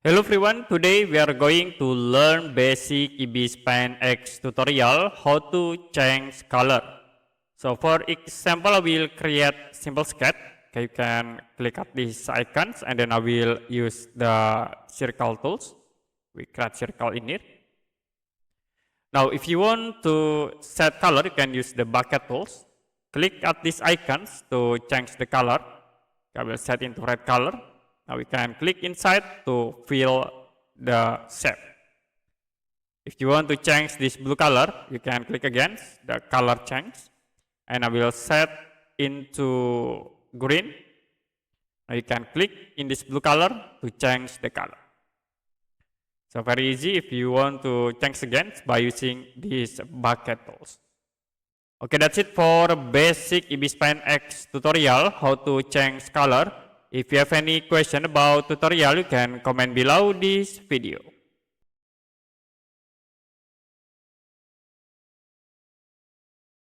Hello everyone, today we are going to learn basic ibispaintx tutorial how to change color. So for example, I will create simple sketch. Okay, you can click at these icons and then I will use the circle tools. We create circle in here. Now if you want to set color, you can use the bucket tools. Click at these icons to change the color. I will set into red color. Now we can click inside to fill the shape. If you want to change this blue color, you can click again, the color change. And I will set into green. Now you can click in this blue color to change the color. So very easy if you want to change again by using these bucket tools. Okay, that's it for basic ibispaintx tutorial, how to change color. If you have any question about tutorial, you can comment below this video.